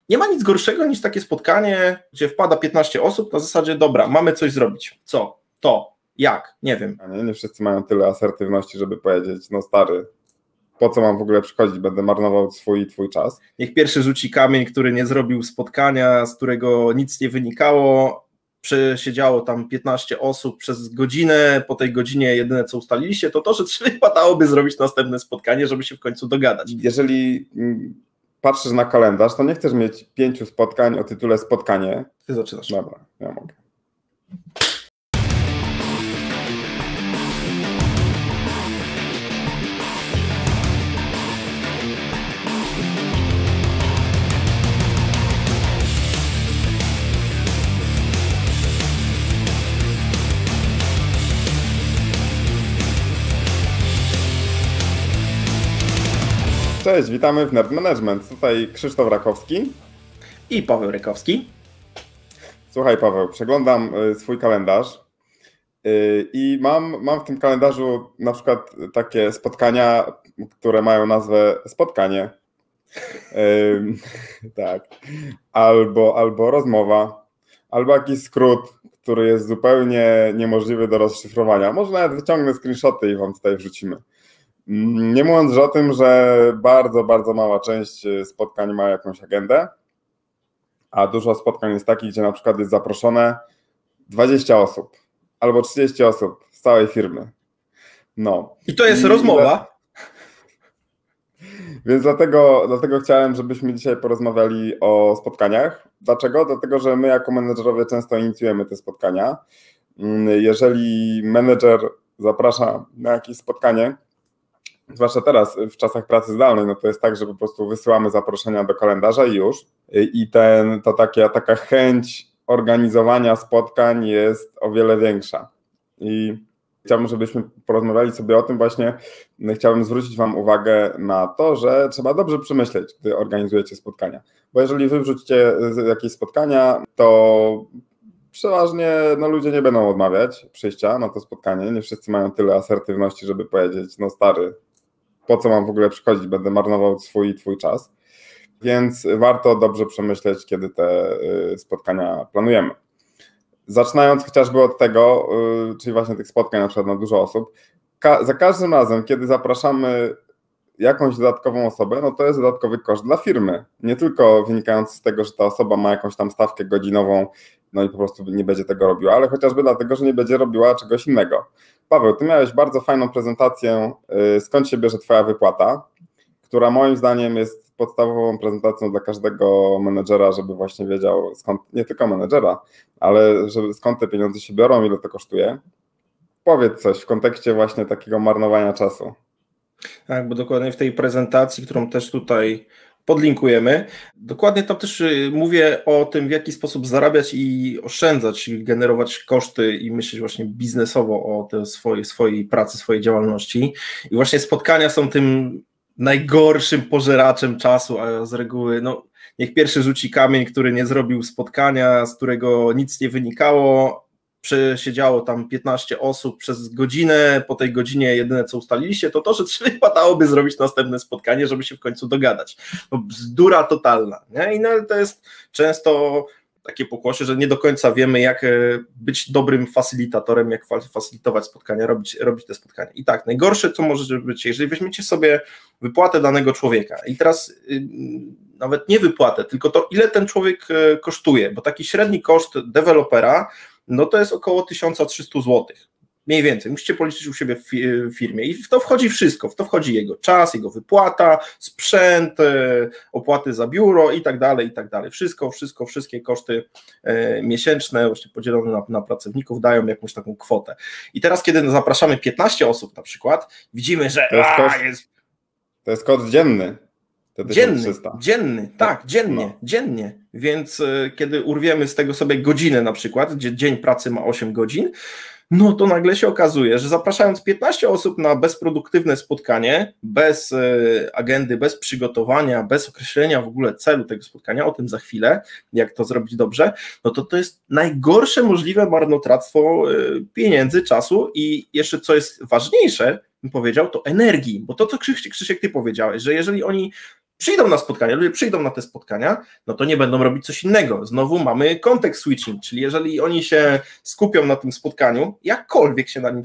Nie ma nic gorszego niż takie spotkanie, gdzie wpada 15 osób na zasadzie, dobra, mamy coś zrobić. Co? To? Jak? Nie wiem. Nie wszyscy mają tyle asertywności, żeby powiedzieć, no stary, po co mam w ogóle przychodzić, będę marnował swój i twój czas. Niech pierwszy rzuci kamień, który nie zrobił spotkania, z którego nic nie wynikało, przesiedziało tam 15 osób przez godzinę, po tej godzinie jedyne co ustaliliście, to że wypadałoby zrobić następne spotkanie, żeby się w końcu dogadać. Jeżeli patrzysz na kalendarz, to nie chcesz mieć 5 spotkań o tytule spotkanie. Ty zaczynasz. Dobra, ja mogę. Cześć, witamy w Nerd Management. Tutaj Krzysztof Rakowski i Paweł Rykowski. Słuchaj Paweł, przeglądam swój kalendarz i mam w tym kalendarzu na przykład takie spotkania, które mają nazwę spotkanie, tak, albo rozmowa, albo jakiś skrót, który jest zupełnie niemożliwy do rozszyfrowania. Może nawet wyciągnę screenshoty i wam tutaj wrzucimy. Nie mówiąc już o tym, że bardzo, bardzo mała część spotkań ma jakąś agendę, a dużo spotkań jest takich, gdzie na przykład jest zaproszone 20 osób albo 30 osób z całej firmy. No. I to jest rozmowa. Więc dlatego chciałem, żebyśmy dzisiaj porozmawiali o spotkaniach. Dlaczego? Dlatego, że my jako menedżerowie często inicjujemy te spotkania. Jeżeli menedżer zaprasza na jakieś spotkanie, zwłaszcza teraz w czasach pracy zdalnej, no to jest tak, że po prostu wysyłamy zaproszenia do kalendarza i już. I taka chęć organizowania spotkań jest o wiele większa. I chciałbym, żebyśmy porozmawiali sobie o tym właśnie. Chciałbym zwrócić wam uwagę na to, że trzeba dobrze przemyśleć, gdy organizujecie spotkania. Bo jeżeli wy wrzucicie jakieś spotkania, to przeważnie ludzie nie będą odmawiać przyjścia na to spotkanie. Nie wszyscy mają tyle asertywności, żeby powiedzieć, no stary, po co mam w ogóle przychodzić, będę marnował swój i twój czas. Więc warto dobrze przemyśleć, kiedy te spotkania planujemy. Zaczynając chociażby od tego, czyli właśnie tych spotkań na przykład na dużo osób, za każdym razem, kiedy zapraszamy jakąś dodatkową osobę, no to jest dodatkowy koszt dla firmy. Nie tylko wynikający z tego, że ta osoba ma jakąś tam stawkę godzinową, no i po prostu nie będzie tego robiła, ale chociażby dlatego, że nie będzie robiła czegoś innego. Paweł, ty miałeś bardzo fajną prezentację, skąd się bierze twoja wypłata, która moim zdaniem jest podstawową prezentacją dla każdego menedżera, żeby właśnie wiedział skąd, nie tylko menedżera, ale skąd te pieniądze się biorą, ile to kosztuje. Powiedz coś w kontekście właśnie takiego marnowania czasu. Tak, bo dokładnie w tej prezentacji, którą też tutaj podlinkujemy, dokładnie tam też mówię o tym, w jaki sposób zarabiać i oszczędzać, i generować koszty i myśleć właśnie biznesowo o te swojej pracy, swojej działalności. I właśnie spotkania są tym najgorszym pożeraczem czasu, a z reguły niech pierwszy rzuci kamień, który nie zrobił spotkania, z którego nic nie wynikało, przesiedziało tam 15 osób przez godzinę, po tej godzinie jedyne co ustaliliście, to że wypadałoby zrobić następne spotkanie, żeby się w końcu dogadać. Bzdura totalna, nie? I to jest często takie pokłosie, że nie do końca wiemy, jak być dobrym facylitatorem, jak facylitować spotkania, robić te spotkania. I tak, najgorsze co może być, jeżeli weźmiecie sobie wypłatę danego człowieka i teraz nawet nie wypłatę, tylko to, ile ten człowiek kosztuje, bo taki średni koszt dewelopera, no to jest około 1300 zł. Mniej więcej, musicie policzyć u siebie w firmie i w to wchodzi wszystko, w to wchodzi jego czas, jego wypłata, sprzęt, opłaty za biuro i tak dalej, i tak dalej. Wszystkie koszty miesięczne, właśnie podzielone na pracowników dają jakąś taką kwotę. I teraz, kiedy zapraszamy 15 osób na przykład, widzimy, że to jest koszt dzienny. Dziennie. Więc kiedy urwiemy z tego sobie godzinę na przykład, gdzie dzień pracy ma 8 godzin, no to nagle się okazuje, że zapraszając 15 osób na bezproduktywne spotkanie, bez agendy, bez przygotowania, bez określenia w ogóle celu tego spotkania, o tym za chwilę, jak to zrobić dobrze, no to jest najgorsze możliwe marnotrawstwo pieniędzy, czasu i jeszcze co jest ważniejsze, bym powiedział, to energii, bo to co Krzysiek ty powiedziałeś, że jeżeli oni przyjdą na spotkania, ludzie przyjdą na te spotkania, no to nie będą robić coś innego. Znowu mamy context switching, czyli jeżeli oni się skupią na tym spotkaniu, jakkolwiek się na nim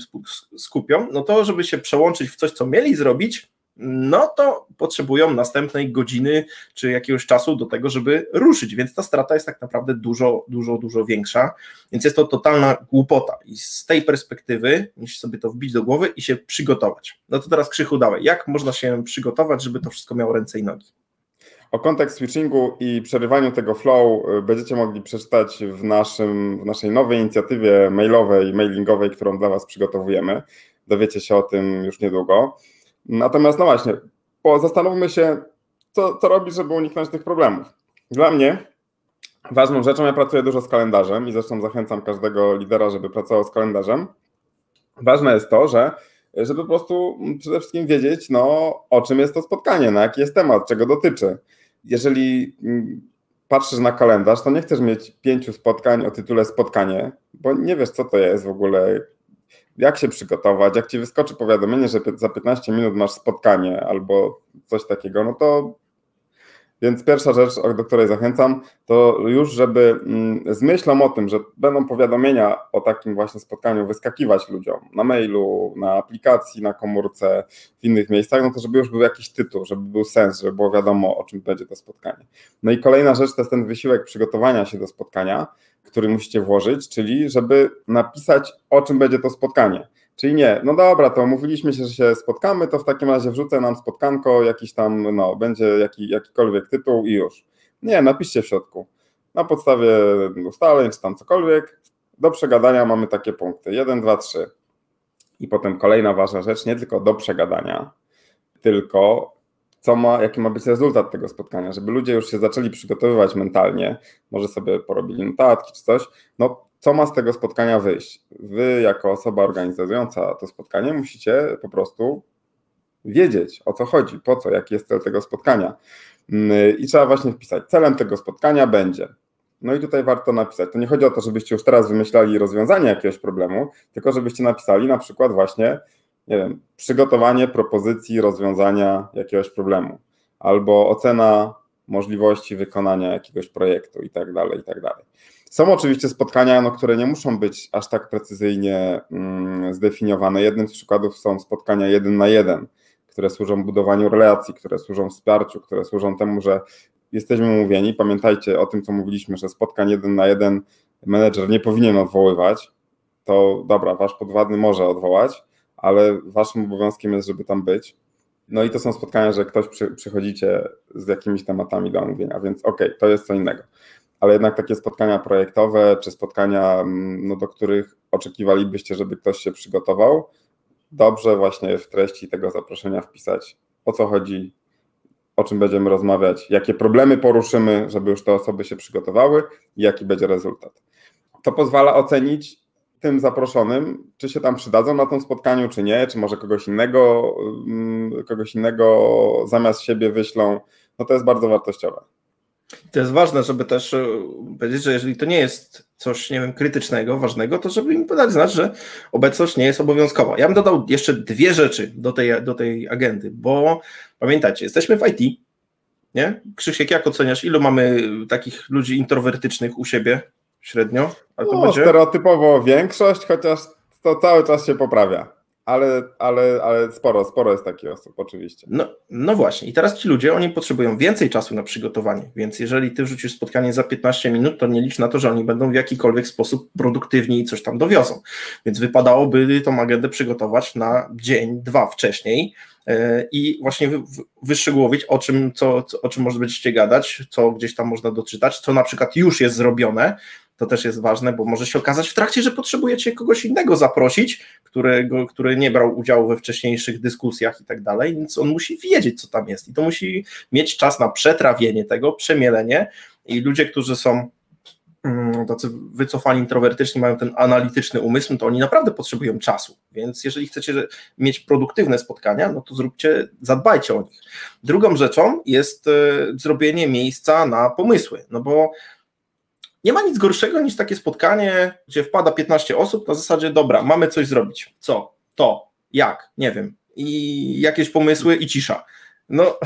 skupią, no to żeby się przełączyć w coś, co mieli zrobić, no to potrzebują następnej godziny czy jakiegoś czasu do tego, żeby ruszyć, więc ta strata jest tak naprawdę dużo większa, więc jest to totalna głupota i z tej perspektywy musisz sobie to wbić do głowy i się przygotować. No to teraz Krzychu dawaj, jak można się przygotować, żeby to wszystko miało ręce i nogi? O context switchingu i przerywaniu tego flow będziecie mogli przeczytać w naszej nowej inicjatywie mailowej, mailingowej, którą dla Was przygotowujemy. Dowiecie się o tym już niedługo. Natomiast no właśnie, zastanówmy się, co robić, żeby uniknąć tych problemów. Dla mnie ważną rzeczą, ja pracuję dużo z kalendarzem i zresztą zachęcam każdego lidera, żeby pracował z kalendarzem. Ważne jest to, żeby po prostu przede wszystkim wiedzieć, no, o czym jest to spotkanie, na jaki jest temat, czego dotyczy. Jeżeli patrzysz na kalendarz, to nie chcesz mieć 5 spotkań o tytule spotkanie, bo nie wiesz, co to jest w ogóle, jak się przygotować, jak ci wyskoczy powiadomienie, że za 15 minut masz spotkanie albo coś takiego, no to więc pierwsza rzecz, do której zachęcam, to już żeby z myślą o tym, że będą powiadomienia o takim właśnie spotkaniu wyskakiwać ludziom na mailu, na aplikacji, na komórce, w innych miejscach, no to żeby już był jakiś tytuł, żeby był sens, żeby było wiadomo, o czym będzie to spotkanie. No i kolejna rzecz to jest ten wysiłek przygotowania się do spotkania, który musicie włożyć, czyli żeby napisać, o czym będzie to spotkanie. Czyli nie, no dobra, to umówiliśmy się, że się spotkamy, to w takim razie wrzucę nam spotkanko, jakiś tam, no, będzie jakikolwiek tytuł i już. Nie, napiszcie w środku. Na podstawie ustaleń, czy tam cokolwiek, do przegadania mamy takie punkty. 1, 2, 3. I potem kolejna ważna rzecz, nie tylko do przegadania, tylko jaki ma być rezultat tego spotkania, żeby ludzie już się zaczęli przygotowywać mentalnie, może sobie porobili notatki czy coś, no co ma z tego spotkania wyjść? Wy jako osoba organizująca to spotkanie musicie po prostu wiedzieć, o co chodzi, po co, jaki jest cel tego spotkania i trzeba właśnie wpisać, celem tego spotkania będzie. No i tutaj warto napisać, to nie chodzi o to, żebyście już teraz wymyślali rozwiązanie jakiegoś problemu, tylko żebyście napisali na przykład właśnie, nie wiem, przygotowanie propozycji rozwiązania jakiegoś problemu albo ocena możliwości wykonania jakiegoś projektu i tak dalej, i tak dalej. Są oczywiście spotkania, które nie muszą być aż tak precyzyjnie zdefiniowane. Jednym z przykładów są spotkania 1 na 1, które służą budowaniu relacji, które służą wsparciu, które służą temu, że jesteśmy umówieni. Pamiętajcie o tym, co mówiliśmy, że spotkań 1 na 1 menedżer nie powinien odwoływać. To dobra, wasz podwładny może odwołać, ale waszym obowiązkiem jest, żeby tam być. No i to są spotkania, że ktoś przychodzicie z jakimiś tematami do omówienia, więc okej, to jest co innego. Ale jednak takie spotkania projektowe, czy spotkania, do których oczekiwalibyście, żeby ktoś się przygotował, dobrze właśnie w treści tego zaproszenia wpisać, o co chodzi, o czym będziemy rozmawiać, jakie problemy poruszymy, żeby już te osoby się przygotowały i jaki będzie rezultat. To pozwala ocenić tym zaproszonym, czy się tam przydadzą na tym spotkaniu, czy nie, czy może kogoś innego zamiast siebie wyślą. No to jest bardzo wartościowe. To jest ważne, żeby też powiedzieć, że jeżeli to nie jest coś, nie wiem, krytycznego, ważnego, to żeby im podać znać, że obecność nie jest obowiązkowa. Ja bym dodał jeszcze 2 rzeczy do tej agendy, bo pamiętajcie, jesteśmy w IT, nie? Krzysiek, jak oceniasz, ilu mamy takich ludzi introwertycznych u siebie średnio? Ale to będzie... Stereotypowo większość, chociaż to cały czas się poprawia. Ale sporo jest takich osób, oczywiście. No właśnie, i teraz ci ludzie, oni potrzebują więcej czasu na przygotowanie, więc jeżeli ty wrzucisz spotkanie za 15 minut, to nie licz na to, że oni będą w jakikolwiek sposób produktywni i coś tam dowiozą, więc wypadałoby tą agendę przygotować na dzień, 2 wcześniej i właśnie wyszczegółowić, o czym może będziecie gadać, co gdzieś tam można doczytać, co na przykład już jest zrobione. To też jest ważne, bo może się okazać w trakcie, że potrzebujecie kogoś innego zaprosić, który nie brał udziału we wcześniejszych dyskusjach i tak dalej, więc on musi wiedzieć, co tam jest i to musi mieć czas na przetrawienie tego, przemielenie i ludzie, którzy są tacy wycofani, introwertyczni, mają ten analityczny umysł, to oni naprawdę potrzebują czasu, więc jeżeli chcecie mieć produktywne spotkania, no to zadbajcie o nich. Drugą rzeczą jest zrobienie miejsca na pomysły, no bo nie ma nic gorszego niż takie spotkanie, gdzie wpada 15 osób na zasadzie, dobra, mamy coś zrobić. Co? To? Jak? Nie wiem. I jakieś pomysły i cisza. No,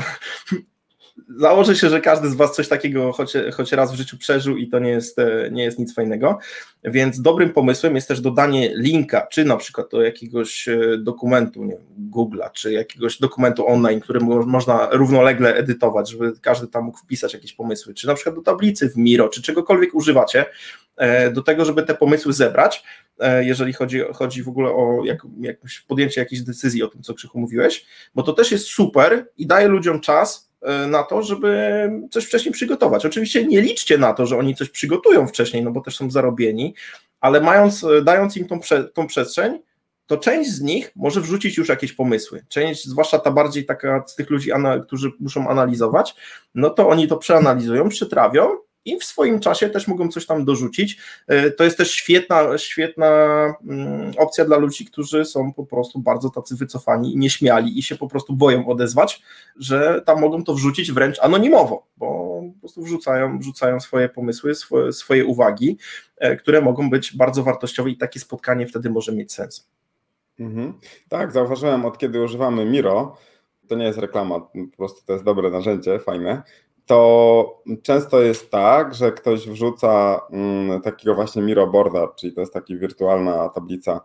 założę się, że każdy z was coś takiego choć raz w życiu przeżył i to nie jest nic fajnego, więc dobrym pomysłem jest też dodanie linka, czy na przykład do jakiegoś dokumentu, nie wiem, Google'a, czy jakiegoś dokumentu online, który można równolegle edytować, żeby każdy tam mógł wpisać jakieś pomysły, czy na przykład do tablicy w Miro, czy czegokolwiek używacie do tego, żeby te pomysły zebrać, jeżeli chodzi w ogóle o jakieś podjęcie jakiejś decyzji o tym, co Krzychu mówiłeś, bo to też jest super i daje ludziom czas na to, żeby coś wcześniej przygotować. Oczywiście nie liczcie na to, że oni coś przygotują wcześniej, no bo też są zarobieni, ale dając im tą przestrzeń, to część z nich może wrzucić już jakieś pomysły. Część, zwłaszcza ta bardziej taka z tych ludzi, którzy muszą analizować, no to oni to przeanalizują, przytrawią i w swoim czasie też mogą coś tam dorzucić. To jest też świetna opcja dla ludzi, którzy są po prostu bardzo tacy wycofani i nieśmiali i się po prostu boją odezwać, że tam mogą to wrzucić wręcz anonimowo, bo po prostu wrzucają swoje pomysły, swoje uwagi, które mogą być bardzo wartościowe i takie spotkanie wtedy może mieć sens. Tak, zauważyłem, od kiedy używamy Miro, to nie jest reklama, po prostu to jest dobre narzędzie, fajne, to często jest tak, że ktoś wrzuca takiego właśnie Miro boarda, czyli to jest taka wirtualna tablica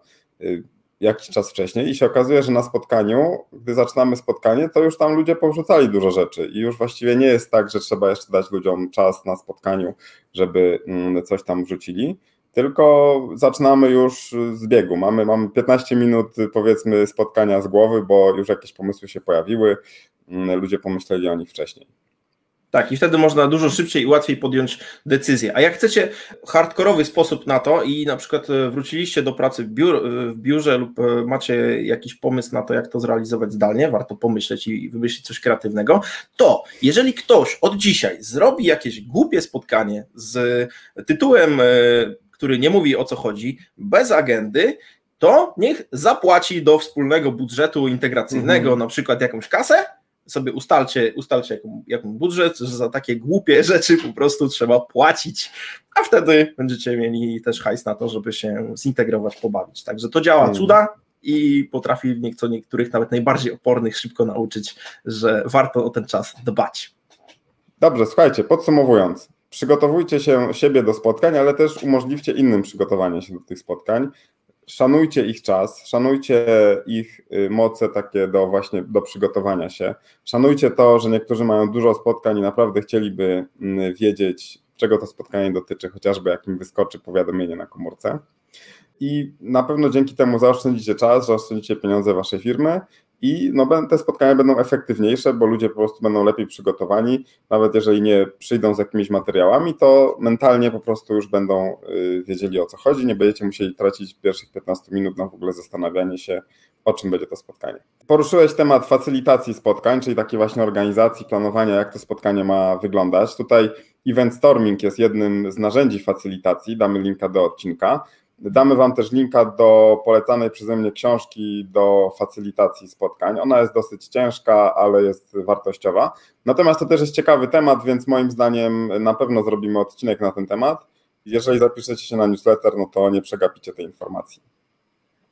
jakiś czas wcześniej i się okazuje, że na spotkaniu, gdy zaczynamy spotkanie, to już tam ludzie powrzucali dużo rzeczy i już właściwie nie jest tak, że trzeba jeszcze dać ludziom czas na spotkaniu, żeby coś tam wrzucili, tylko zaczynamy już z biegu. Mamy 15 minut powiedzmy spotkania z głowy, bo już jakieś pomysły się pojawiły, ludzie pomyśleli o nich wcześniej. Tak, i wtedy można dużo szybciej i łatwiej podjąć decyzję. A jak chcecie hardkorowy sposób na to i na przykład wróciliście do pracy w biurze lub macie jakiś pomysł na to, jak to zrealizować zdalnie, warto pomyśleć i wymyślić coś kreatywnego, to jeżeli ktoś od dzisiaj zrobi jakieś głupie spotkanie z tytułem, który nie mówi o co chodzi, bez agendy, to niech zapłaci do wspólnego budżetu integracyjnego na przykład jakąś kasę, sobie ustalcie jaką budżet, że za takie głupie rzeczy po prostu trzeba płacić, a wtedy będziecie mieli też hajs na to, żeby się zintegrować, pobawić. Także to działa cuda i potrafi niektórych nawet najbardziej opornych szybko nauczyć, że warto o ten czas dbać. Dobrze, słuchajcie, podsumowując, przygotowujcie siebie do spotkań, ale też umożliwcie innym przygotowanie się do tych spotkań. Szanujcie ich czas, szanujcie ich moce takie do przygotowania się. Szanujcie to, że niektórzy mają dużo spotkań i naprawdę chcieliby wiedzieć, czego to spotkanie dotyczy, chociażby jak im wyskoczy powiadomienie na komórce. I na pewno dzięki temu zaoszczędzicie czas, zaoszczędzicie pieniądze waszej firmy i te spotkania będą efektywniejsze, bo ludzie po prostu będą lepiej przygotowani. Nawet jeżeli nie przyjdą z jakimiś materiałami, to mentalnie po prostu już będą wiedzieli, o co chodzi. Nie będziecie musieli tracić pierwszych 15 minut na w ogóle zastanawianie się, o czym będzie to spotkanie. Poruszyłeś temat facylitacji spotkań, czyli takiej właśnie organizacji, planowania, jak to spotkanie ma wyglądać. Tutaj event storming jest jednym z narzędzi facylitacji, damy linka do odcinka. Damy wam też linka do polecanej przeze mnie książki do facylitacji spotkań. Ona jest dosyć ciężka, ale jest wartościowa. Natomiast to też jest ciekawy temat, więc moim zdaniem na pewno zrobimy odcinek na ten temat. Jeżeli zapiszecie się na newsletter, no to nie przegapicie tej informacji.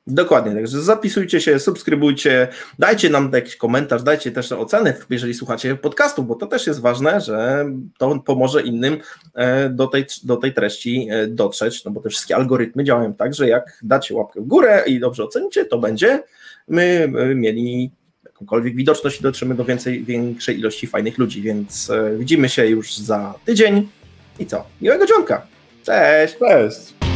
Dokładnie, także zapisujcie się, subskrybujcie, dajcie nam jakiś komentarz, dajcie też oceny, jeżeli słuchacie podcastu, bo to też jest ważne, że to pomoże innym do tej treści dotrzeć, no bo te wszystkie algorytmy działają tak, że jak dacie łapkę w górę i dobrze ocenicie, to będziemy mieli jakąkolwiek widoczność i dotrzemy do większej ilości fajnych ludzi, więc widzimy się już za tydzień i co? Miłego dzionka! Cześć! Cześć!